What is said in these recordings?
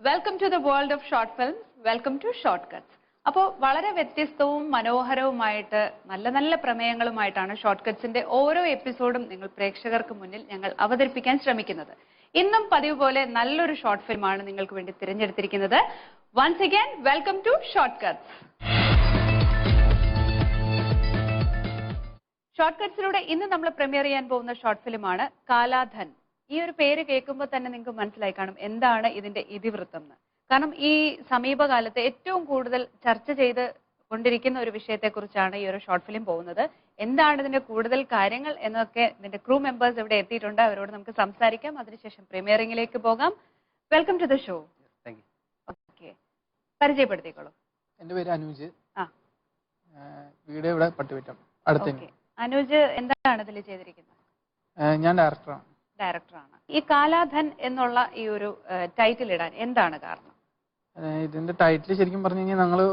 Welcome to the world of short films. Welcome to short Cuts. അപ്പോൾ വളരെ വ്യത്യസ്തവും മനോഹരവുമായിട്ട് നല്ല നല്ല പ്രമേയങ്ങളുമായിട്ടാണ് ഷോർട്ട് കട്ട്സിന്റെ ഓരോ എപ്പിസോഡും നിങ്ങൾ പ്രേക്ഷകർക്ക് മുന്നിൽ ഞങ്ങൾ അവതരിപ്പിക്കാൻ ശ്രമിക്കുന്നത്. ഇന്നും പതിവ് പോലെ നല്ലൊരു ഷോർട്ട് ഫിലിമാണ് നിങ്ങൾക്ക് വേണ്ടി തിരഞ്ഞെടുത്തിരിക്കുന്നത്. Once again welcome to short cuts. Short കട്ട്സിലൂടെ ഇന്ന് നമ്മൾ പ്രീമിയർ ചെയ്യാൻ പോകുന്ന ഷോർട്ട് ഫിലിമാണ് കാലാധൻ. ഈ ഒരു പേര് കേൾക്കുമ്പോൾ തന്നെ നിങ്ങൾക്ക് മനസ്സിലായി കാണും എന്താണ് ഇതിന്റെ ഇതിവൃത്തം എന്ന്. കാരണം ഈ സമീപകാലത്ത് ഏറ്റവും കൂടുതൽ ചർച്ച ചെയ്ത് കൊണ്ടിരിക്കുന്ന ഒരു വിഷയത്തെക്കുറിച്ചാണ് ഈ ഒരു ഷോർട്ട് ഫിലിം പോകുന്നത്. എന്താണ് ഇതിന്റെ കൂടുതൽ കാര്യങ്ങൾ എന്നൊക്കെ ഇതിന്റെ ക്രൂ മെമ്പേഴ്സ് ഇവിടെ എത്തിയിട്ടുണ്ട്. അവരോട് നമുക്ക് സംസാരിക്കാം. അതിനുശേഷം പ്രീമിയറിംഗിലേക്ക് പോകാം. Welcome to the show. Okay, പരിചയപ്പെടുത്തിക്കോളൂ. എന്റെ പേര് അനൂജ്. വീട് ഇവിടെ പട്ടുപറ്റം അടുത്ത്. അനൂജ് എന്താണ് ഇതിൽ ചെയ്തിരിക്കുന്നത്? ഞാൻ ഡയറക്ടറാണ്. ഈ കാലാധൻ എന്നുള്ള ഈ ഒരു ടൈറ്റിൽ ഇടാൻ എന്താണ് കാരണം? ഇതിന്റെ ടൈറ്റിൽ ശരിക്കും പറഞ്ഞു കഴിഞ്ഞാൽ ഞങ്ങള്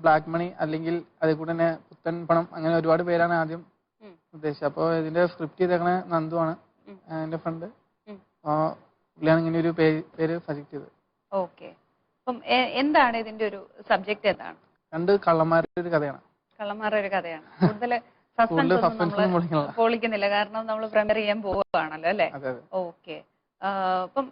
ബ്ലാക്ക് മണി അല്ലെങ്കിൽ അതേ കൂടെ തന്നെ പുത്തൻ പണം അങ്ങനെ ഒരുപാട് പേരാണ് ആദ്യം ഉദ്ദേശിച്ചത്. അപ്പോൾ ഇതിന്റെ സ്ക്രിപ്റ്റ് ചെയ്തേക്കണ നന്ദു ആണ്, എന്റെ ഫ്രണ്ട്. പുള്ളിയാണ് ഇങ്ങനെ ഒരു പേര് സജക്ട് ചെയ്തത്. ഓക്കെ, അപ്പം എന്താണ് ഇതിന്റെ ഒരു സബ്ജക്ട്? എന്താണ്? രണ്ട് കള്ളന്മാരുടെ ഒരു കഥയാണ്. കള്ളന്മാരുടെ ഒരു കഥയാണ്. കൂടുതൽ പൊളിക്കുന്നില്ല, കാരണം നമ്മൾ പ്രീമിയർ ചെയ്യാൻ പോവുകയാണല്ലോ അല്ലേ? ഓക്കെ, അപ്പം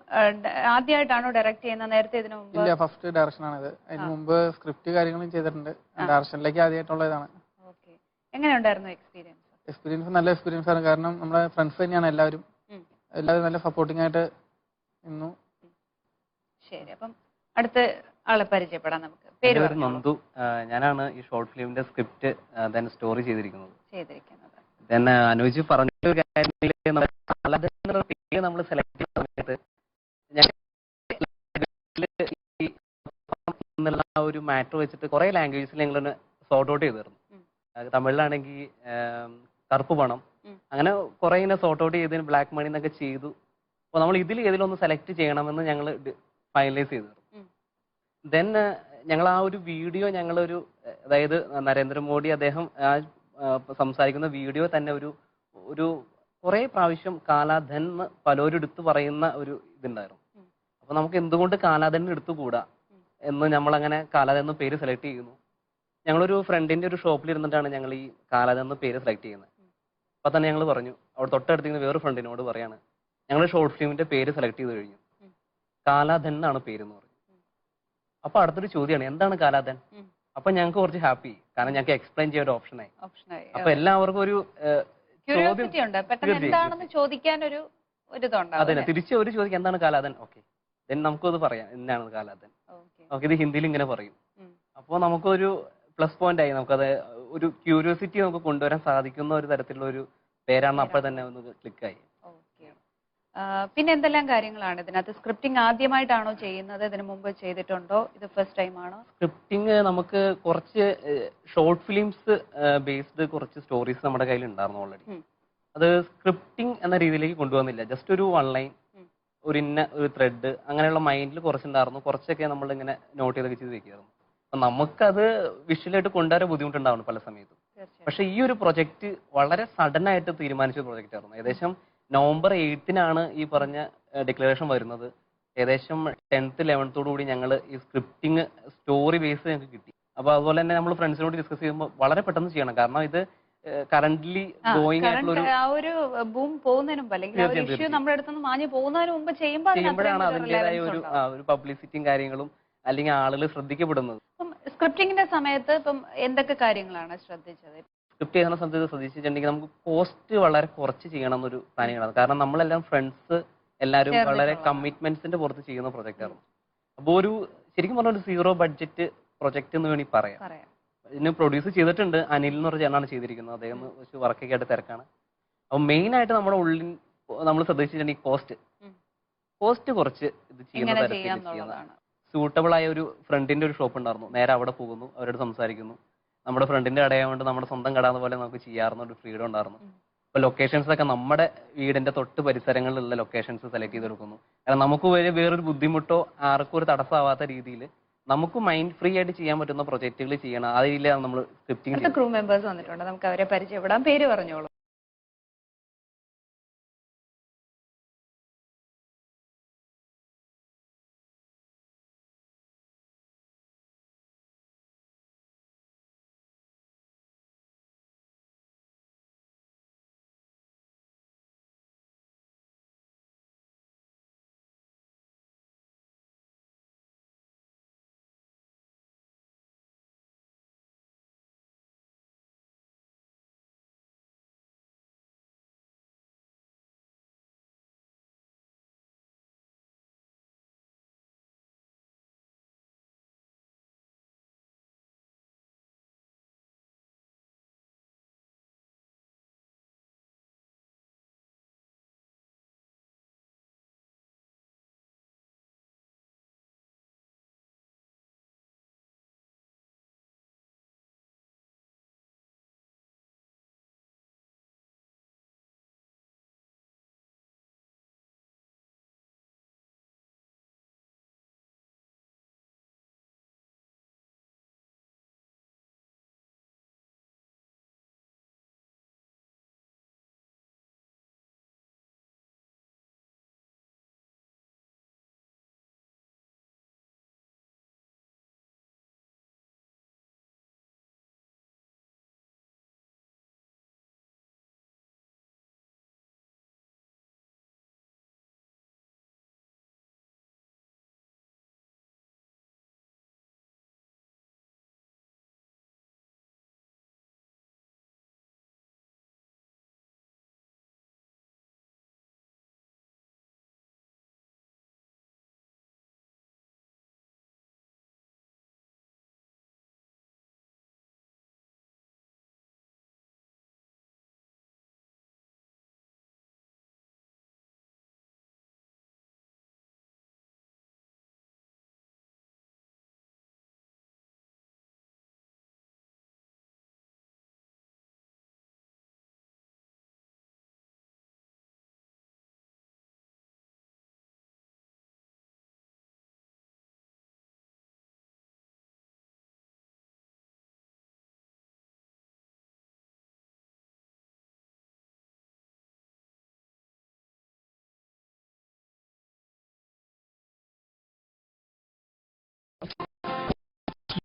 ആദ്യമായിട്ടാണോ ഡയറക്ട് ചെയ്യുന്നത്? നേരത്തെ ഇതിനു മുമ്പ്? ഇല്ല, ഫസ്റ്റ് ഡയറക്ഷൻ ആണ് ഇത്. അതിന് മുമ്പ് സ്ക്രിപ്റ്റ് കാര്യങ്ങളും ചെയ്തിട്ടുണ്ട്. ഡയറക്ഷനിലേക്ക് ആദ്യമായിട്ടുള്ളതാണ്. ഓക്കെ, എങ്ങനെയുണ്ടായിരുന്നു എക്സ്പീരിയൻസ്? എക്സ്പീരിയൻസ് നല്ല എക്സ്പീരിയൻസ് ആണ്. കാരണം നമ്മുടെ ഫ്രണ്ട്സ് തന്നെയാണ് എല്ലാവരും നല്ല സപ്പോർട്ടിംഗ് ആയിട്ട് നിന്നു. ശരി, അപ്പം അടുത്ത ആളെ പരിചയപ്പെടാം നമുക്ക്. പേര് നന്ദു. ഞാനാണ് ഈ ഷോർട്ട് ഫിലിമിന്റെ സ്ക്രിപ്റ്റ് സ്റ്റോറി ചെയ്തിരിക്കുന്നത്. അനൂജ് പറഞ്ഞ നമ്മൾ സെലക്ട് ചെയ്യുന്ന സമയത്ത് എന്നുള്ള ഒരു മാറ്റർ വെച്ചിട്ട് കുറെ ലാംഗ്വേജസിൽ ഞങ്ങൾ സോർട്ട് ഔട്ട് ചെയ്തിരുന്നു. തമിഴിലാണെങ്കിൽ കറുപ്പ് പണം, അങ്ങനെ കുറെ ഇങ്ങനെ സോർട്ട് ഔട്ട് ചെയ്തതിന് ബ്ലാക്ക് മണി എന്നൊക്കെ ചെയ്തു. അപ്പോൾ നമ്മൾ ഇതിൽ ഏതിലൊന്ന് സെലക്ട് ചെയ്യണമെന്ന് ഞങ്ങൾ ഫൈനലൈസ് ചെയ്തിരുന്നു. ദെൻ ഞങ്ങൾ ആ ഒരു വീഡിയോ ഞങ്ങളൊരു, അതായത് നരേന്ദ്രമോദി അദ്ദേഹം സംസാരിക്കുന്ന വീഡിയോ തന്നെ ഒരു കുറെ പ്രാവശ്യം കാലാധൻ പലരും എടുത്ത് പറയുന്ന ഒരു ഇതുണ്ടായിരുന്നു. അപ്പൊ നമുക്ക് എന്തുകൊണ്ട് കാലാധൻ എടുത്തുകൂടാ എന്ന് നമ്മളങ്ങനെ കാലാധൻ എന്ന പേര് സെലക്ട് ചെയ്യുന്നു. ഞങ്ങളൊരു ഫ്രണ്ടിന്റെ ഒരു ഷോപ്പിൽ ഇരുന്നിട്ടാണ് ഞങ്ങൾ ഈ കാലാധൻ എന്ന പേര് സെലക്ട് ചെയ്യുന്നത്. അപ്പൊ തന്നെ ഞങ്ങൾ പറഞ്ഞു, അവിടെ തൊട്ടടുത്തിരിക്കുന്ന വേറൊരു ഫ്രണ്ടിനോട് പറയാണ്, ഞങ്ങൾ ഷോർട്ട് ഫിലിമിന്റെ പേര് സെലക്ട് ചെയ്ത് കഴിഞ്ഞു, കാലാധൻ എന്നാണ് പേര് എന്ന് പറഞ്ഞു. അപ്പൊ അടുത്തൊരു ചോദ്യമാണ്, എന്താണ് കാലാധൻ? അപ്പൊ ഞങ്ങൾക്ക് കുറച്ച് ഹാപ്പി, കാരണം ഞങ്ങൾക്ക് എക്സ്പ്ലെയിൻ ചെയ്യാൻ ഒരു ഓപ്ഷനായി. അപ്പൊ എല്ലാവർക്കും ഒരു അതെ, തിരിച്ച് ഒരു ചോദിക്കാം എന്താണ് കാലാധൻ. ഓക്കെ, ദെൻ നമുക്കത് പറയാം എന്താണ് കാലാധൻ. ഓക്കെ, ഇത് ഹിന്ദിയിൽ ഇങ്ങനെ പറയും. അപ്പോൾ നമുക്കൊരു പ്ലസ് പോയിന്റ് ആയി. നമുക്കത് ഒരു ക്യൂരിയോസിറ്റി നമുക്ക് കൊണ്ടുവരാൻ സാധിക്കുന്ന ഒരു തരത്തിലുള്ള ഒരു പേരാണ്. അപ്പോൾ തന്നെ ഒന്ന് ക്ലിക്കായി. പിന്നെ എന്തെല്ലാം കാര്യങ്ങളാണ് ഇതിനകത്ത്? സ്ക്രിപ്റ്റിംഗ് ആദ്യമായിട്ടാണോ ചെയ്യുന്നത്? ഇതിനു മുമ്പ് ചെയ്തിട്ടുണ്ടോ? ഇത് ഫസ്റ്റ് ടൈം ആണോ? സ്ക്രിപ്റ്റിംഗ് നമുക്ക് കുറച്ച് ഷോർട്ട് ഫിലിംസ് ബേസ്ഡ് കുറച്ച് സ്റ്റോറീസ് നമ്മുടെ കയ്യിൽ ഉണ്ടായിരുന്നു ഓൾറെഡി. അത് സ്ക്രിപ്റ്റിംഗ് എന്ന രീതിയിലേക്ക് കൊണ്ടുവന്നില്ല. ജസ്റ്റ് ഒരു വൺ ലൈൻ, ഒരു ത്രെഡ് അങ്ങനെയുള്ള മൈൻഡിൽ കുറച്ചുണ്ടായിരുന്നു. കുറച്ചൊക്കെ നമ്മൾ ഇങ്ങനെ നോട്ട് ചെയ്തൊക്കെ ചെയ്ത് വെക്കായിരുന്നു. അപ്പൊ നമുക്കത് വിഷ്വലായിട്ട് കൊണ്ടുവരാൻ ബുദ്ധിമുട്ടുണ്ടാവുന്നു പല സമയത്തും. പക്ഷെ ഈ ഒരു പ്രൊജക്ട് വളരെ സഡൻ ആയിട്ട് തീരുമാനിച്ച പ്രൊജക്റ്റ് ആയിരുന്നു. ഏകദേശം November 8 ഈ പറഞ്ഞ ഡിക്ലറേഷൻ വരുന്നത്. ഏകദേശം 10th 11th കൂടി ഞങ്ങൾ ഈ സ്ക്രിപ്റ്റിംഗ് സ്റ്റോറി ബേസ് ഞങ്ങൾക്ക് കിട്ടി. അപ്പൊ അതുപോലെ തന്നെ നമ്മൾ ഫ്രണ്ട്സിനോട് ഡിസ്കസ് ചെയ്യുമ്പോൾ വളരെ പെട്ടെന്ന് ചെയ്യണം, കാരണം ഇത് കറന്റ്ലി ഗോയിങ് ആയിട്ടുള്ള ബൂം പോകുന്നതിന് മുമ്പ് അല്ലെങ്കിൽ ഇഷ്യൂ നമ്മുടെ അടുത്ത് നിന്ന് മാഞ്ഞു പോകുന്നതിന് മുമ്പ് ചെയ്യുമ്പോഴാണ് അതിൻ്റെതായ ഒരു പബ്ലിസിറ്റിയും കാര്യങ്ങളും അല്ലെങ്കിൽ ആളുകൾ ശ്രദ്ധിക്കപ്പെടുന്നത്. സ്ക്രിപ്റ്റിംഗിന്റെ സമയത്ത് ഇപ്പം എന്തൊക്കെ കാര്യങ്ങളാണ് ശ്രദ്ധിച്ചത്? സ്ക്രിപ്റ്റ് ചെയ്യുന്ന സമയത്ത് ശ്രദ്ധിച്ചിട്ടുണ്ടെങ്കിൽ നമുക്ക് കോസ്റ്റ് വളരെ കുറച്ച് ചെയ്യണം എന്നൊരു പ്ലാനിങ്ങാണ്. കാരണം നമ്മളെല്ലാം ഫ്രണ്ട്സ് എല്ലാവരും വളരെ കമ്മിറ്റ്മെന്റ്സിന്റെ പുറത്ത് ചെയ്യുന്ന പ്രൊജക്റ്റ് ആയിരുന്നു. അപ്പോൾ ഒരു ശരിക്കും പറഞ്ഞ ഒരു സീറോ ബഡ്ജറ്റ് പ്രൊജക്ട് എന്ന് വേണമെങ്കിൽ പറയാം. ഇതിന് പ്രൊഡ്യൂസ് ചെയ്തിട്ടുണ്ട് അനിൽ എന്ന് പറഞ്ഞ ചേട്ടനാണ് ചെയ്തിരിക്കുന്നത്. അദ്ദേഹം വർക്കൊക്കെ ആയിട്ട് തിരക്കാണ്. അപ്പോൾ മെയിൻ ആയിട്ട് നമ്മുടെ ഉള്ളിൽ നമ്മൾ ശ്രദ്ധിച്ചിട്ടുണ്ടെങ്കിൽ കോസ്റ്റ് കുറച്ച് ഇത് ചെയ്യുന്ന തരത്തിൽ ചെയ്യുന്നതാണ്. സൂട്ടബിൾ ആയ ഒരു ഫ്രണ്ടിന്റെ ഒരു ഷോപ്പ് ഉണ്ടായിരുന്നു. നേരെ അവിടെ പോകുന്നു, അവരോട് സംസാരിക്കുന്നു. നമ്മുടെ ഫ്രണ്ടിന്റെ കടയായതുകൊണ്ട് നമ്മുടെ സ്വന്തം കട പോലെ നമുക്ക് ചെയ്യാറുന്ന ഒരു ഫ്രീഡം ഉണ്ടായിരുന്നു. അപ്പൊ ലൊക്കേഷൻസ് ഒക്കെ നമ്മുടെ വീടിന്റെ തൊട്ട് പരിസരങ്ങളിലുള്ള ലൊക്കേഷൻസ് സെലക്ട് ചെയ്തെടുക്കുന്നു. കാരണം നമുക്ക് വേറൊരു ബുദ്ധിമുട്ടോ ആർക്കും ഒരു തടസ്സമാവാത്ത രീതിയിൽ നമുക്ക് മൈൻഡ് ഫ്രീ ആയിട്ട് ചെയ്യാൻ പറ്റുന്ന പ്രൊജക്റ്റുകൾ ചെയ്യണം. ആ രീതിയിലാണ് നമ്മൾ സ്ക്രിപ്റ്റിംഗ്. ക്രൂ മെമ്പേഴ്സ് വന്നിട്ടുണ്ട്, നമുക്ക് അവരെ പരിചയപ്പെടാം. പേര് പറഞ്ഞോളൂ.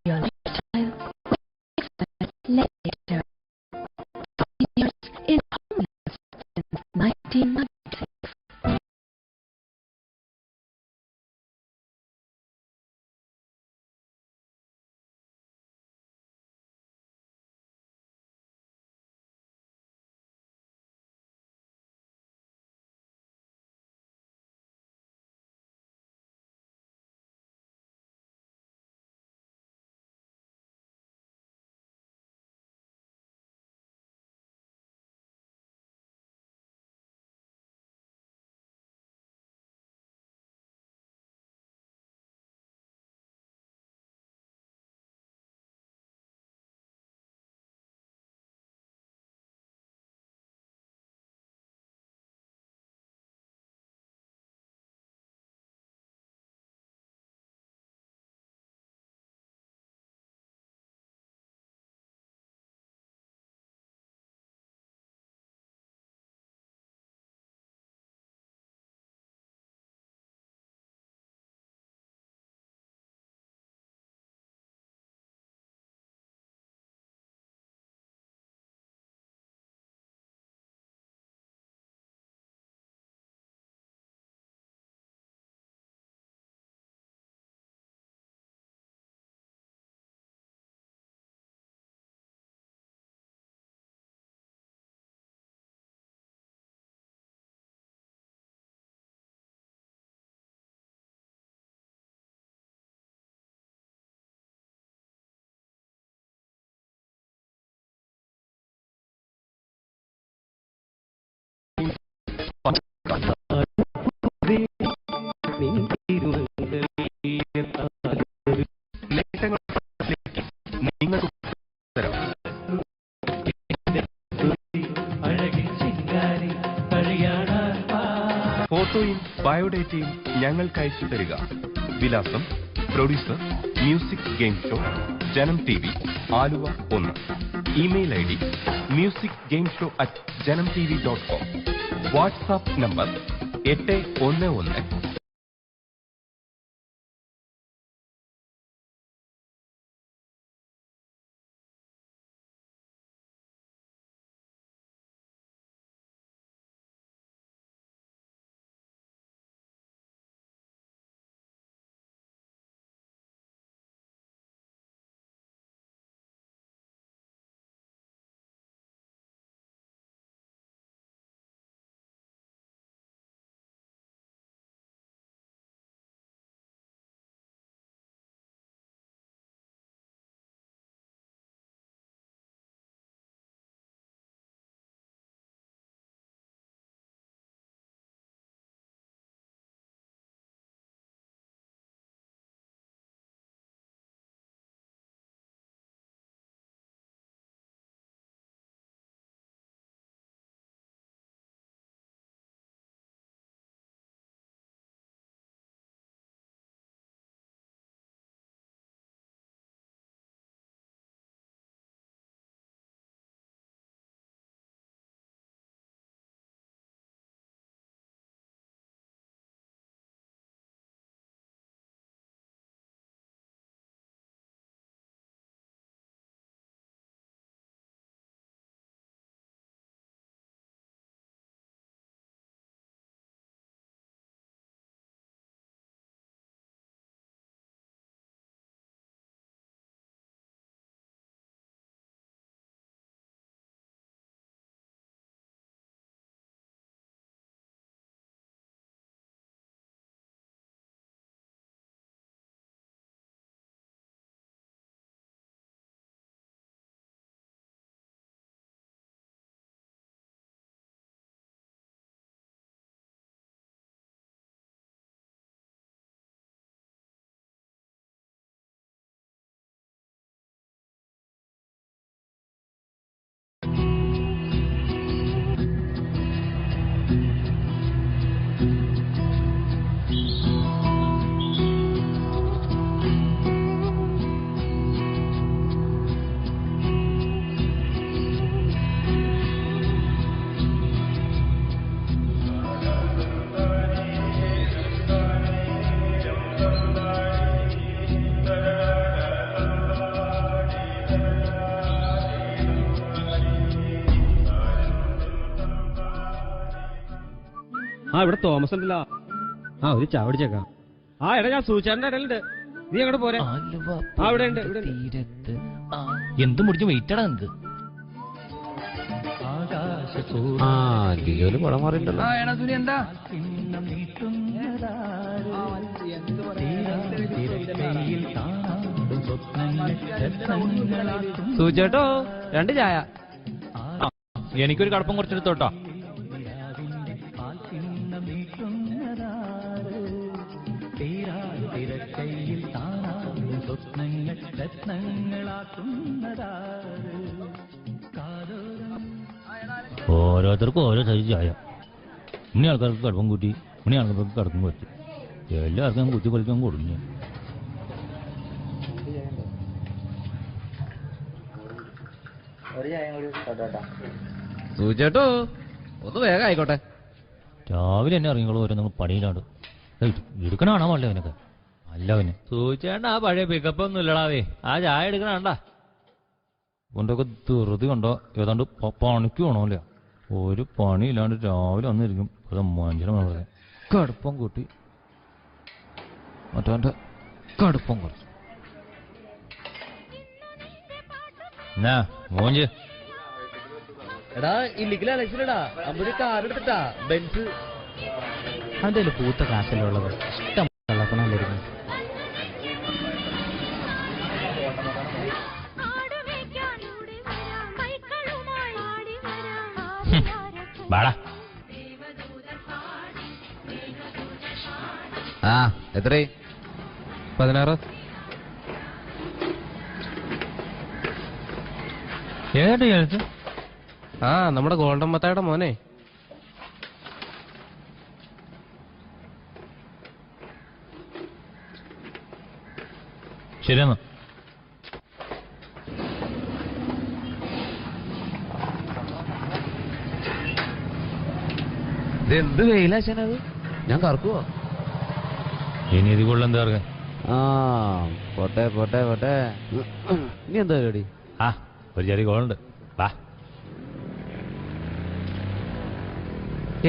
your lifestyle later. Years in homeless since 1996. ഫോട്ടോയും ബയോഡേറ്റയും ഞങ്ങൾക്ക് അയച്ചു തരിക. വിലാസം: പ്രൊഡ്യൂസർ, മ്യൂസിക് ഗെയിം ഷോ, ജനം TV, Aluva 1. Email ID musicgameshow@janamtv.com. WhatsApp number 811 ആ ഇവിടെ തോമസ് ഉണ്ടല്ലോ. ആ ഒരു ചാവടിച്ചേക്കാം. ആ എടാ ഞാൻ സൂചാന്റെ ഇടയിലുണ്ട്. നീ അങ്ങോട്ട് പോരെ. ആ ഇവിടെ ഉണ്ട്. എന്ത് മുടിച്ച് വെയിറ്റടാ എന്ത് ലിയോല് പടം മാറിയിട്ടല്ലോ. എന്താ സൂചേട്ടോ 2 ചായ. എനിക്കൊരു കടപ്പം കുറച്ചെടുത്തോട്ടോ. ഓരോരുത്തർക്കും ഓരോ സൈസ് ചായ. ഇനി ആൾക്കാർക്ക് കടപ്പം കൂട്ടി, ഇനി ആൾക്കാർക്ക് കടപ്പം കുറച്ച്, എല്ലാവർക്കും കുത്തി പറിക്കാൻ കൊടുക്കും. സൂചേട്ടോ ഒന്ന് വേഗം ആയിക്കോട്ടെ. രാവിലെ തന്നെ ഇറങ്ങിക്കോളൂ. ഓരോ നമ്മൾ പണിയിലാണ് എടുക്കണാണോ വേണ്ടേ അവനൊക്കെ? അല്ല അവന് സൂചേണ്ട ആ പഴയ പിക്കപ്പ് ഒന്നും ഇല്ലടാവേ. ആ ചായ എടുക്കണണ്ട കൊണ്ടൊക്കെ ധൃതി കണ്ടോ. ഏതാണ്ട് പണിക്ക് വേണമല്ലോ. ഒരു പണിയില്ലാണ്ട് രാവിലെ വന്നിരിക്കും. മനുഷ്യനെ കടുപ്പം കൂട്ടി മറ്റവന്റെ കടുപ്പം കുറച്ച്. എന്നാ മോഞ്ച് എടാ ഇല്ലിക്കല അലക്സിലടാ അമ്പത് കാർ എടുത്തിട്ടാ ബെൻസ്. അതിൽ പൂത്ത കാശല്ലേ ഉള്ളത്. ഇഷ്ടം വെള്ളപ്പണല്ലായിരുന്നു. ബാടാ ആ എത്രേ? 16. ഏതാ ചേർത്ത്? ആ നമ്മുടെ ഗോൾഡൻ മത്തായുടെ മോനെ. ശരിയെന്നാ. ഇതെന്ത് വെയിലാശാനത്. ഞാൻ കറക്കുവോ? ഇനി ഇത് കൊള്ളു എന്താ പറയാ? ആ പോട്ടെ പോട്ടെ പോട്ടെ. ഇനി എന്താ പരിപാടി? ആ ഒരു ചെറിയ ഗോളുണ്ട്. വാ.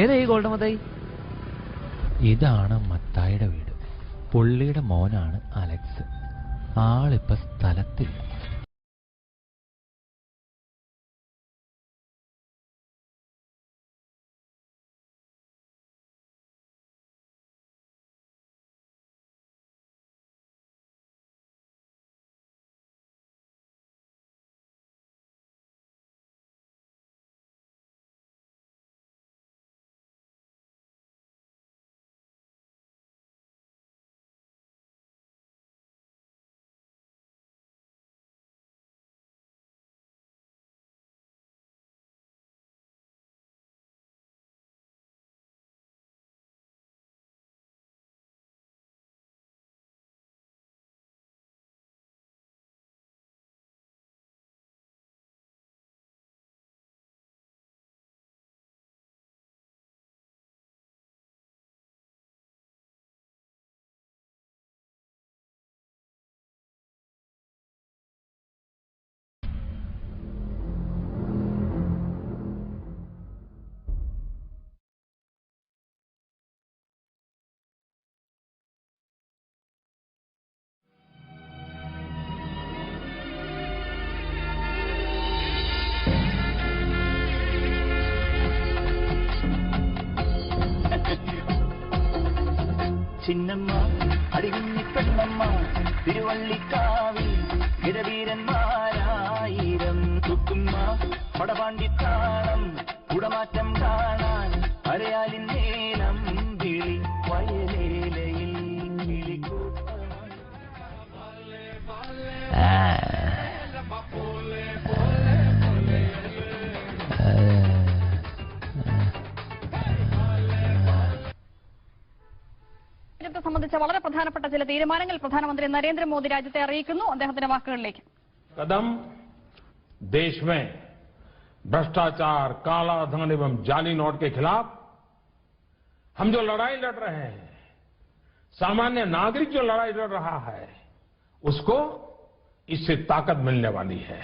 ഏതാ ഈ ഗോൾഡൻ മത്തായി? ഇതാണ് മത്തായിയുടെ വീട്. പുള്ളിയുടെ മോനാണ് അലക്സ്. ആളിപ്പോ സ്ഥലത്തില്ല. ചിന്നമ്മ അടികുഞ്ഞിപ്പെണ്ണമ്മ തിരുവള്ളിക്കാവിൽ ഇടവീരന്മാരായിരം തുത്തുമ്മ പടപാണ്ടിത്താളം കുടമാറ്റം കാണാൻ അരയാലിൻ നേലം വിളി വയലേലയിൽ സംബന്ധിച്ച വളരെ പ്രധാനപ്പെട്ട ചില തീരുമാനങ്ങൾ പ്രധാനമന്ത്രി നരേന്ദ്രമോദി രാജ്യത്തെ അറിയിക്കുന്നു. അദ്ദേഹത്തിന്റെ വാക്കുകളിലേക്ക്. कदम देश में भ्रष्टाचार, काला धन एवं जाली नोट के खिलाफ हम जो लड़ाई लड़ रहे हैं, सामान्य नागरिक जो लड़ाई लड़ रहा है, उसको इससे ताकत मिलने वाली है.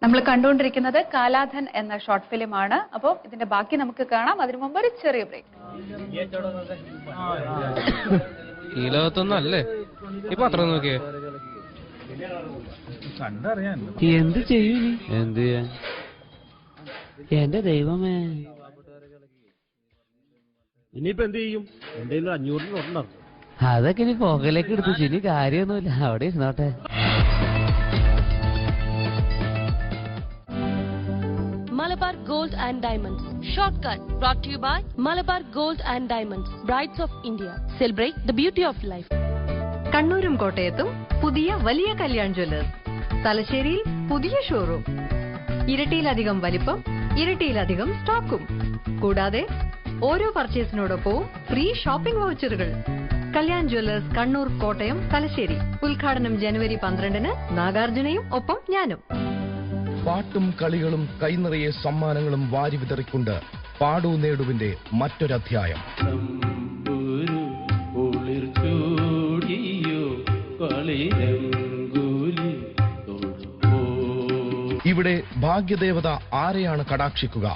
നമ്മൾ കണ്ടുകൊണ്ടിരിക്കുന്നത് കാലാധൻ എന്ന ഷോർട്ട് ഫിലിമാണ്. അപ്പോൾ ഇതിന്റെ ബാക്കി നമുക്ക് കാണാം. അതിനു മുമ്പ് ഒരു ചെറിയ ബ്രേക്ക്. ഈ ലോകത്തൊന്നും അല്ലേ ഈ പത്രം നോക്കിയേ. എന്ത് ചെയ്യൂ നീ? എന്ത് ചെയ്യാൻ? എന്റെ ദൈവമേ, ഇനിയിപ്പോ എന്ത് ചെയ്യും? എന്റെ 500 നോട്ടുണ്ടോ? അതൊക്കെ ഇനി പോകലേക്ക് എടുത്തു. ഇനി കാര്യമൊന്നുമില്ല, അവിടെ ഇരുന്നോട്ടെ. Malabar Gold and Diamonds. Shortcut brought to you by Malabar Gold and Diamonds. Brides of India. Celebrate the beauty of life. കണ്ണൂരും കോട്ടയത്തും പുതിയ വലിയ കല്യാൺ ജ്വല്ലേഴ്സ്. തലശ്ശേരിയിൽ പുതിയ ഷോറൂം. ഇരട്ടിയിലധികം വലിപ്പം, ഇരട്ടിയിലധികം സ്റ്റോക്കും. കൂടാതെ ഓരോ പർച്ചേസിനോടൊപ്പവും ഫ്രീ ഷോപ്പിംഗ് വൗച്ചറുകൾ. കല്യാൺ ജ്വല്ലേഴ്സ് കണ്ണൂർ, കോട്ടയം, തലശ്ശേരി. ഉദ്ഘാടനം ജനുവരി 12-ന്. നാഗാർജുനയും ഒപ്പം ഞാനും. പാട്ടും കളികളും കൈനിറയെ സമ്മാനങ്ങളും വാരി വിതറിക്കൊണ്ട് പാടൂ നേടുവിന്റെ മറ്റൊരധ്യായം. ഇവിടെ ഭാഗ്യദേവത ആരെയാണ് കടാക്ഷിക്കുക?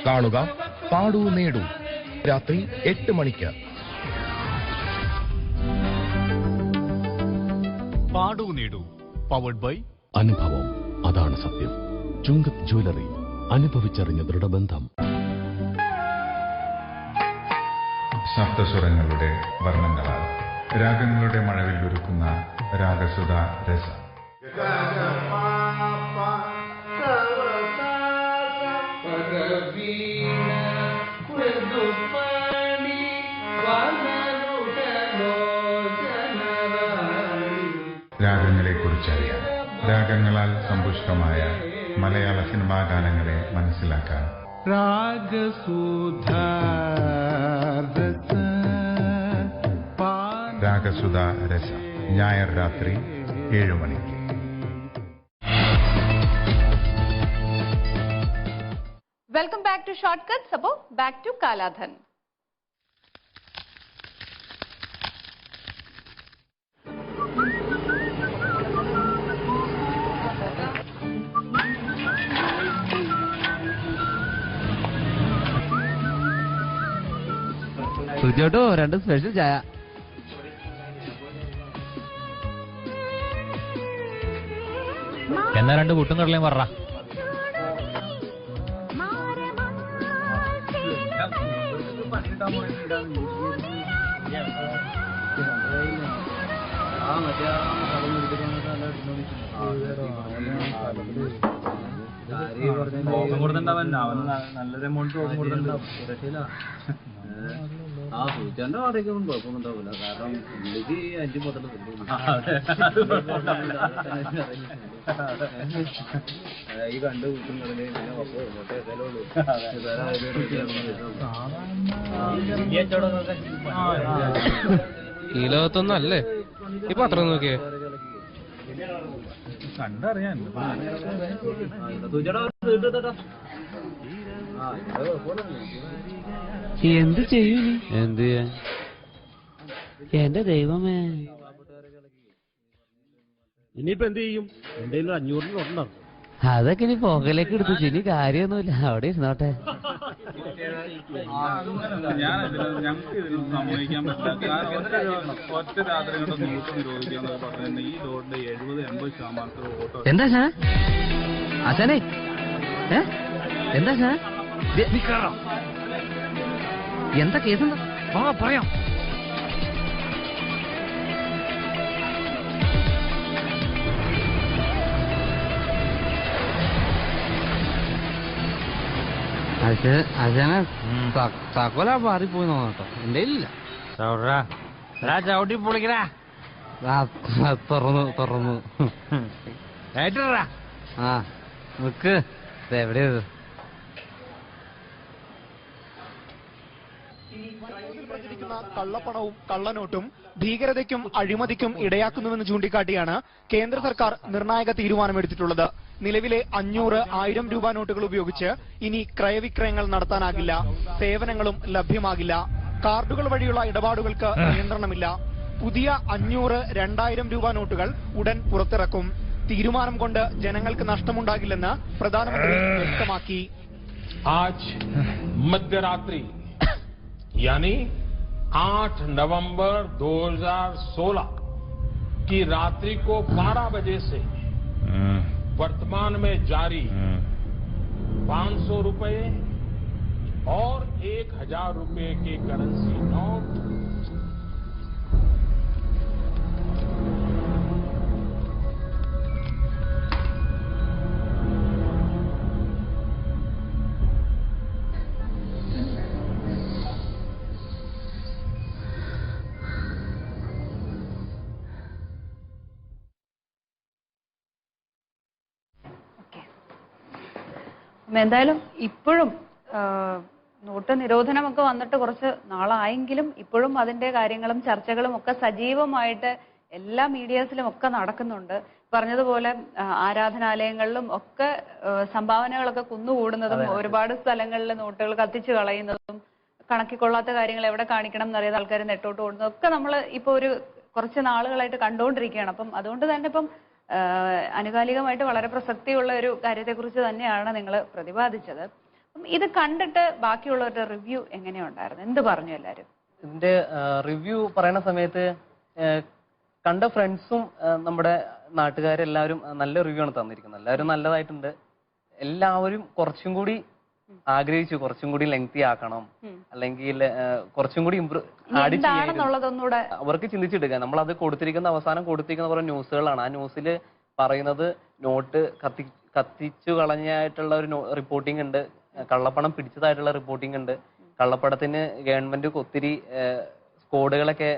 കാണുക പാടൂ നേടൂ, രാത്രി 8 മണിക്ക്. പാടൂ നേടൂ പവർഡ് ബൈ അനുഭവം, അതാണ് സത്യം. ചുങ്കത് ജ്വല്ലറി, അനുഭവിച്ചറിഞ്ഞ ദൃഢബന്ധം. ശബ്ദസ്വരങ്ങളുടെ വർണ്ണങ്ങളാൽ രാഗങ്ങളുടെ മഴവിൽ ഒരുക്കുന്ന രാഗസുധ രസം. രാഗങ്ങളെ കുറിച്ചറിയാൻ, രാഗങ്ങളാൽ സമ്പുഷ്ടമായ മലയാള സിനിമാ ഗാനങ്ങളെ മനസ്സിലാക്കാൻ രാഗസുധ രസം, ഞായർ രാത്രി 7 മണിക്ക്. Welcome back to short Cuts. അപ്പോൾ ബാക്ക് ടു കാലാധൻ. സുജോട്ടോ 2 സ്പെഷ്യൽ ചായ. എന്നാ 2 കൂട്ടും കടലയും പറ. നല്ലൊരു എമൗണ്ട് കൊടുത്തിട്ടുണ്ടാവും. ആ സൂചിച്ചാന്റെ വാടകയ്ക്കൊന്നും കുഴപ്പമൊന്നുണ്ടാവില്ല. കാരണം പുള്ളിക്ക് 5 മുതൽ ഈ 2 കൂട്ടുകളില് പിന്നെ ഈ ലോകത്തൊന്നും അല്ലേ ഈ പത്രം നോക്കിയേ. കണ്ടറിയാൻ എന്ത് ചെയ്യൂ നീ? എന്ത് ചെയ്യാൻ? എന്റെ ദൈവമേ, ഇനിയിപ്പോ എന്ത് ചെയ്യും? എന്റെ 500 നോട്ടുണ്ടോ? അതൊക്കെ ഇനി പോകലേക്ക് എടുത്തു. ഇനി കാര്യമൊന്നുമില്ല, അവിടെ ഇരുന്നോട്ടെ. ഞങ്ങൾക്ക് ഇതിനൊന്നും സമ്മതിക്കാൻ പറ്റില്ല. ഒറ്റ രാത്രി കൊണ്ട് നോട്ട് നിരോധിക്കുക പറഞ്ഞിട്ടുണ്ട്. ഈ ലോഡിന്റെ 70-80% വോട്ട്. എന്താ സാ ആശാനെ? എന്താ സാ? എന്താ കേസെന്താ? പറയാം. അശാന തക്കോല മാറിപ്പോയി നോക്കട്ടോ. എന്റെ ഇല്ല. ചവിട്ടി പൊളിക്കടാ. തുറന്നു ഏറ്റാ. ആ നിക്ക്. എവിടെയത്? കള്ളപ്പണവും കള്ളനോട്ടും ഭീകരതയ്ക്കും അഴിമതിക്കും ഇടയാക്കുന്നുവെന്ന് ചൂണ്ടിക്കാട്ടിയാണ് കേന്ദ്ര സർക്കാർ നിർണായക തീരുമാനമെടുത്തിട്ടുള്ളത്. നിലവിലെ 500, 1000 രൂപ നോട്ടുകൾ ഉപയോഗിച്ച് ഇനി ക്രയവിക്രയങ്ങൾ നടത്താനാകില്ല, സേവനങ്ങളും ലഭ്യമാകില്ല. കാർഡുകൾ വഴിയുള്ള ഇടപാടുകൾക്ക് നിയന്ത്രണമില്ല. പുതിയ 500, 2000 രൂപ നോട്ടുകൾ ഉടൻ പുറത്തിറക്കും. തീരുമാനം കൊണ്ട് ജനങ്ങൾക്ക് നഷ്ടമുണ്ടാകില്ലെന്ന് പ്രധാനമന്ത്രി വ്യക്തമാക്കി. आज मध्यरात्रि यानी 8 नवंबर 2016 की रात्रि को 12 बजे से वर्तमान में जारी 500 रुपए और 1000 रुपए के करेंसी नोट എന്തായാലും ഇപ്പോഴും നോട്ട് നിരോധനമൊക്കെ വന്നിട്ട് കുറച്ച് നാളായെങ്കിലും ഇപ്പോഴും അതിന്റെ കാര്യങ്ങളും ചർച്ചകളും ഒക്കെ സജീവമായിട്ട് എല്ലാ മീഡിയാസിലും ഒക്കെ നടക്കുന്നുണ്ട്. പറഞ്ഞതുപോലെ ആരാധനാലയങ്ങളിലും ഒക്കെ സംഭാവനകളൊക്കെ കുന്നുകൂടുന്നതും ഒരുപാട് സ്ഥലങ്ങളിൽ നോട്ടുകൾ കത്തിച്ചു കളയുന്നതും കണക്കിക്കൊള്ളാത്ത കാര്യങ്ങൾ എവിടെ കാണിക്കണം എന്നറിയാതെ ആൾക്കാർ നെട്ടോട്ട് ഓടുന്നതും ഒക്കെ നമ്മൾ ഇപ്പോൾ ഒരു കുറച്ച് നാളുകളായിട്ട് കണ്ടുകൊണ്ടിരിക്കുകയാണ്. അപ്പം അതുകൊണ്ട് തന്നെ ഇപ്പം ആനുകാലികമായിട്ട് വളരെ പ്രസക്തിയുള്ള ഒരു കാര്യത്തെക്കുറിച്ച് തന്നെയാണ് നിങ്ങൾ പ്രതിപാദിച്ചത്. അപ്പം ഇത് കണ്ടിട്ട് ബാക്കിയുള്ളവരുടെ റിവ്യൂ എങ്ങനെയുണ്ടായിരുന്നു? എന്ത് പറഞ്ഞു എല്ലാവരും? ഇതിന്റെ റിവ്യൂ പറയുന്ന സമയത്ത് കണ്ട ഫ്രണ്ട്സും നമ്മുടെ നാട്ടുകാരെല്ലാവരും നല്ല റിവ്യൂ ആണ് തന്നിരിക്കുന്നത്. എല്ലാവരും നല്ലതായിട്ടുണ്ട്. എല്ലാവരും കുറച്ചും കൂടി ആഗ്രഹിച്ചു, കുറച്ചും കൂടി ലെങ്തി ആക്കണം, അല്ലെങ്കിൽ കുറച്ചും കൂടി ആഡ് ചെയ്യാൻ അവർക്ക് ചിന്തിച്ചെടുക്കാൻ. നമ്മൾ അത് അവസാനം കൊടുത്തിരിക്കുന്ന കുറെ ന്യൂസുകളാണ്. ആ ന്യൂസിൽ പറയുന്നത് നോട്ട് കത്തിച്ചു കളഞ്ഞായിട്ടുള്ള ഒരു റിപ്പോർട്ടിംഗ് ഉണ്ട്, കള്ളപ്പണം പിടിച്ചതായിട്ടുള്ള റിപ്പോർട്ടിംഗ് ഉണ്ട്, കള്ളപ്പണത്തിന് ഗവൺമെന്റ് ഒത്തിരി സ്ക്വാഡുകളൊക്കെ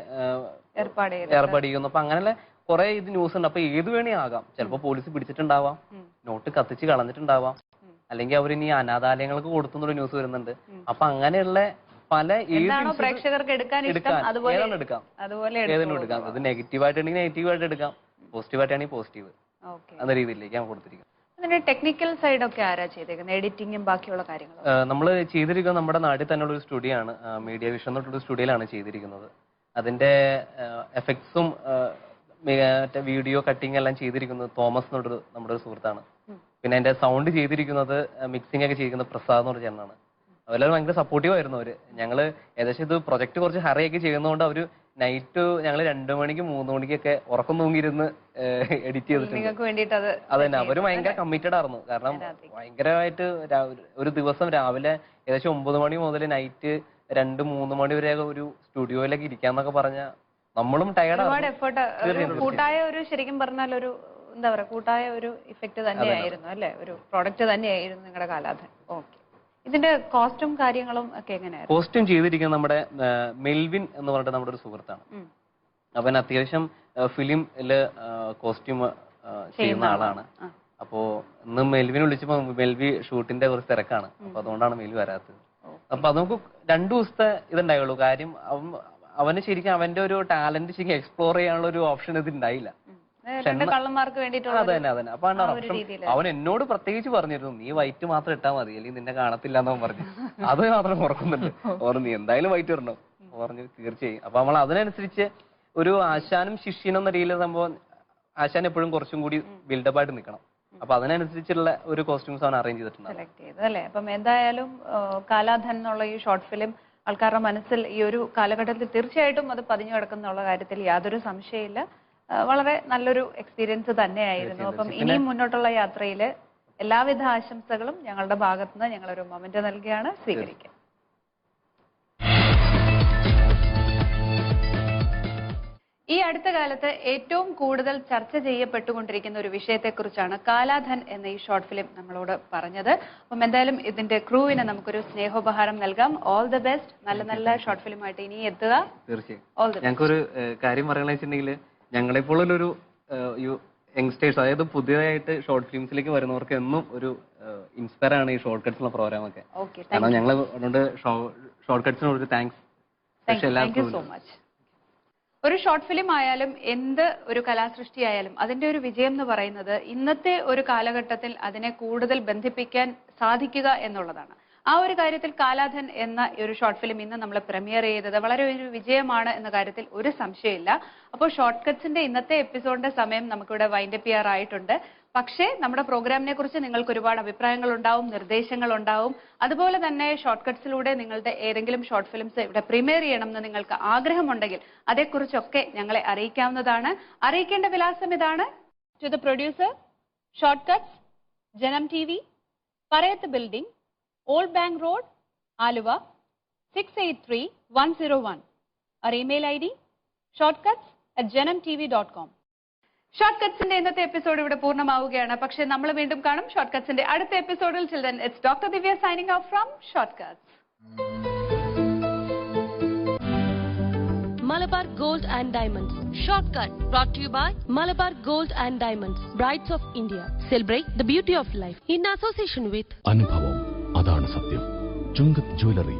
ഏർപ്പാട് ചെയ്യുന്നു. അപ്പൊ അങ്ങനെയുള്ള കുറെ ഇത് ന്യൂസ് ഉണ്ട്. അപ്പൊ ഏത് വേണേ ആകാം. ചിലപ്പോൾ പോലീസ് പിടിച്ചിട്ടുണ്ടാവാം, നോട്ട് കത്തിച്ച് കളഞ്ഞിട്ടുണ്ടാവാം, അല്ലെങ്കിൽ അവരിനി അനാഥാലയങ്ങൾക്ക് കൊടുത്തുന്നൊരു ന്യൂസ് വരുന്നുണ്ട്. അപ്പൊ അങ്ങനെയുള്ള പല പ്രേക്ഷകർക്ക് എടുക്കാം, ഏതെങ്കിലും എടുക്കാം. അത് നെഗറ്റീവായിട്ടുണ്ടെങ്കിൽ നെഗറ്റീവായിട്ട് എടുക്കാം, പോസിറ്റീവായിട്ടാണെങ്കിൽ പോസിറ്റീവ് എന്ന രീതിയിലേക്കാണ് കൊടുത്തിരിക്കുന്നത്. ടെക്നിക്കൽ സൈഡ് ഒക്കെ ആരാ ചെയ്തേക്കുന്നത്? എഡിറ്റിംഗും ബാക്കിയുള്ള കാര്യങ്ങളും നമ്മൾ ചെയ്തിരിക്കുന്നത് നമ്മുടെ നാട്ടിൽ തന്നെയുള്ള ഒരു സ്റ്റുഡിയോ ആണ്, മീഡിയ വിഷൻ എന്നുള്ള സ്റ്റുഡിയോയിലാണ് ചെയ്തിരിക്കുന്നത്. അതിന്റെ എഫക്ട്സും വീഡിയോ കട്ടിങ് എല്ലാം ചെയ്തിരിക്കുന്നത് തോമസ് എന്നൊരു നമ്മുടെ ഒരു സുഹൃത്താണ്. പിന്നെ അതിന്റെ സൗണ്ട് ചെയ്തിരിക്കുന്നത് മിക്സിംഗ് ഒക്കെ ചെയ്തിരിക്കുന്നത് പ്രസാദ് എന്ന് പറഞ്ഞ ചേട്ടനാണ്. അവരെല്ലാവരും ഭയങ്കര സപ്പോർട്ടീവ് ആയിരുന്നു. അവര് ഞങ്ങള് ഏകദേശം ഇത് പ്രൊജക്ട് കുറച്ച് ഹറിയൊക്കെ ചെയ്യുന്നതുകൊണ്ട് അവര് നൈറ്റ് ഞങ്ങൾ 2 മണിക്ക് 3 മണിക്കൊക്കെ ഉറക്കം തൂങ്ങിയിരുന്ന് എഡിറ്റ് ചെയ്തിട്ടുണ്ട്. അതന്നെ, അവര് ഭയങ്കര കമ്മിറ്റഡ് ആയിരുന്നു. കാരണം ഭയങ്കരമായിട്ട് ഒരു ദിവസം രാവിലെ ഏകദേശം 9 മണി മുതൽ നൈറ്റ് 2-3 മണി വരെ ഒരു സ്റ്റുഡിയോയിലൊക്കെ ഇരിക്കാന്നൊക്കെ പറഞ്ഞ നമ്മളും ടയർഡാണ്. കൂട്ടായ ഒരു ശരിക്കും പറഞ്ഞാൽ ഒരു എന്താ പറയാ കൂട്ടായ ഒരു ഇഫക്റ്റ് തന്നെയായിരുന്നു അല്ലെ, ഒരു പ്രോഡക്റ്റ് തന്നെയായിരുന്നു നിങ്ങളുടെ കാലാധൻ. ഓക്കെ, ഇതിന്റെ കോസ്റ്റും കാര്യങ്ങളും ഒക്കെ എങ്ങനെയായിരുന്നു? കോസ്റ്റ്യൂം ചെയ്തിരിക്കുന്നത് നമ്മുടെ മെൽവിൻ എന്ന് പറഞ്ഞിട്ട് നമ്മുടെ ഒരു സുഹൃത്താണ്. അവൻ അത്യാവശ്യം ഫിലിമില് കോസ്റ്റ്യൂം ചെയ്യുന്ന ആളാണ്. അപ്പോ ഇന്ന് മെൽവിനെ വിളിച്ചപ്പോ മെൽവി ഷൂട്ടിന്റെ കുറച്ച് തിരക്കാണ്. അപ്പൊ അതുകൊണ്ടാണ് മെൽവി വരാത്തത്. അപ്പൊ അത് നമുക്ക് 2 ദിവസത്തെ ഇതുണ്ടായുള്ളൂ. കാര്യം അവന് ശരിക്കും അവന്റെ ഒരു ടാലന്റ് ശരിക്കും എക്സ്പ്ലോർ ചെയ്യാനുള്ള ഒരു ഓപ്ഷൻ ഇത് ഉണ്ടായില്ല. അതന്നെ. അപ്പൊ അവൻ എന്നോട് പ്രത്യേകിച്ച് പറഞ്ഞിരുന്നു, നീ വൈറ്റ് മാത്രം ഇട്ടാ മതി, അല്ലെങ്കിൽ നിന്നെ കാണത്തില്ല എന്നവൻ പറഞ്ഞു. അത് മാത്രം ഓർക്കുന്നുണ്ട്. ഓർമ്മ നീ എന്തായാലും വൈറ്റ് ഇടണം പറഞ്ഞു. തീർച്ചയായും. അപ്പൊ നമ്മൾ അതിനനുസരിച്ച് ഒരു ആശാനും ശിഷ്യനും എന്ന രീതിയിൽ സംഭവം, ആശാൻ എപ്പോഴും കുറച്ചും കൂടി ബിൽഡപ്പ് ആയിട്ട് നിൽക്കണം. അപ്പൊ അതിനനുസരിച്ചുള്ള ഒരു കോസ്റ്റ്യൂംസ് അവൻ അറേഞ്ച് ചെയ്തിട്ടുണ്ട്. അല്ലേ? അപ്പം എന്തായാലും കാലാധൻ എന്നുള്ള ഈ ഷോർട്ട് ഫിലിം ആൾക്കാരുടെ മനസ്സിൽ ഈ ഒരു കാലഘട്ടത്തിൽ തീർച്ചയായിട്ടും അത് പതിഞ്ഞു കിടക്കുന്നുള്ള കാര്യത്തിൽ യാതൊരു സംശയമില്ല. വളരെ നല്ലൊരു എക്സ്പീരിയൻസ് തന്നെയായിരുന്നു. അപ്പം ഇനിയും മുന്നോട്ടുള്ള യാത്രയിൽ എല്ലാവിധ ആശംസകളും ഞങ്ങളുടെ ഭാഗത്തുനിന്ന് ഞങ്ങളൊരു മൊമെന്റ് നൽകിയാണ് സ്വീകരിക്കുക. ഈ അടുത്ത കാലത്ത് ഏറ്റവും കൂടുതൽ ചർച്ച ചെയ്യപ്പെട്ടുകൊണ്ടിരിക്കുന്ന ഒരു വിഷയത്തെക്കുറിച്ചാണ് കാലാധൻ എന്ന ഈ ഷോർട്ട് ഫിലിം നമ്മളോട് പറഞ്ഞത്. അപ്പം എന്തായാലും ഇതിന്റെ ക്രൂവിന് നമുക്കൊരു സ്നേഹോപഹാരം നൽകാം. All the best. നല്ല നല്ല ഷോർട്ട് ഫിലിമായിട്ട് ഇനി എത്തുക. തീർച്ചയായും. ഞങ്ങൾക്കൊരു കാര്യം പറയണമെന്ന് വെച്ചിട്ടുണ്ടെങ്കിൽ, ഞങ്ങളെപ്പോലൊരു യങ്സ്റ്റേഴ്സ്, അതായത് പുതിയതായിട്ട് ഷോർട്ട് ഫിലിംസിലേക്ക് വരുന്നവർക്ക് എന്നും ഒരു ഇൻസ്പയർ ആണ് ഈ ഷോർട്ട് കട്ട്സ് ഉള്ള പ്രോഗ്രാം ഒക്കെ. കാരണം ഞങ്ങൾ അതുകൊണ്ട് ഷോർട്ട് കട്ട്സിന് ഒരു താങ്ക്സ്. ഒരു ഷോർട്ട് ഫിലിം ആയാലും എന്ത് ഒരു കലാസൃഷ്ടി ആയാലും അതിന്റെ ഒരു വിജയം എന്ന് പറയുന്നത് ഇന്നത്തെ ഒരു കാലഘട്ടത്തിൽ അതിനെ കൂടുതൽ ബന്ധിപ്പിക്കാൻ സാധിക്കുക എന്നുള്ളതാണ്. ആ ഒരു കാര്യത്തിൽ കാലാധൻ എന്ന ഒരു ഷോർട്ട് ഫിലിം ഇന്ന് നമ്മൾ പ്രീമിയർ ചെയ്തത് വളരെ ഒരു വിജയമാണ് എന്ന കാര്യത്തിൽ ഒരു സംശയമില്ല. അപ്പോൾ ഷോർട്ട് കട്ട്സിന്റെ ഇന്നത്തെ എപ്പിസോഡിന്റെ സമയം നമുക്കിവിടെ വൈൻഡപ്പ് ചെയ്യാറായിട്ടുണ്ട്. പക്ഷേ നമ്മുടെ പ്രോഗ്രാമിനെ കുറിച്ച് നിങ്ങൾക്ക് ഒരുപാട് അഭിപ്രായങ്ങൾ ഉണ്ടാവും, നിർദ്ദേശങ്ങൾ ഉണ്ടാവും. അതുപോലെ തന്നെ ഷോർട്ട് കട്ട്സിലൂടെ നിങ്ങളുടെ ഏതെങ്കിലും ഷോർട്ട് ഫിലിംസ് ഇവിടെ പ്രീമിയർ ചെയ്യണമെന്ന് നിങ്ങൾക്ക് ആഗ്രഹമുണ്ടെങ്കിൽ അതേക്കുറിച്ചൊക്കെ ഞങ്ങളെ അറിയിക്കാവുന്നതാണ്. അറിയിക്കേണ്ട വിലാസം ഇതാണ്: to the producer, short cuts, Janam TV, Parayath building, old bank road, Aluva 683101. Our email ID shortcuts@janamtv.com. Short കട്ട്സിന്റെ ഇന്നത്തെ എപ്പിസോഡ് ഇവിടെ പൂർണ്ണമാവുകയാണ്. പക്ഷേ നമ്മൾ വീണ്ടും കാണും ഷോർട്ട് കട്ട്സിന്റെ അടുത്ത എപ്പിസോഡിൽ. Till then, it's Dr. Divya signing off from Short Cuts. Malabar Gold and Diamonds. Shortcut brought to you by Malabar Gold and Diamonds, Brides of India. Celebrate the beauty of life in association with അനുഭവം അതാണ് സത്യം. Chungath jewellery,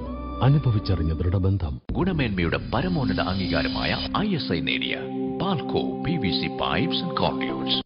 അനുഭവിച്ചറിഞ്ഞ ദൃഢബന്ധം. ഗുണമേന്മയുടെ പരമോന്നത അംഗീകാരമായ ISI നേടിയ പാൽക്കോ PVC pipes and കോർഡിയോസ്.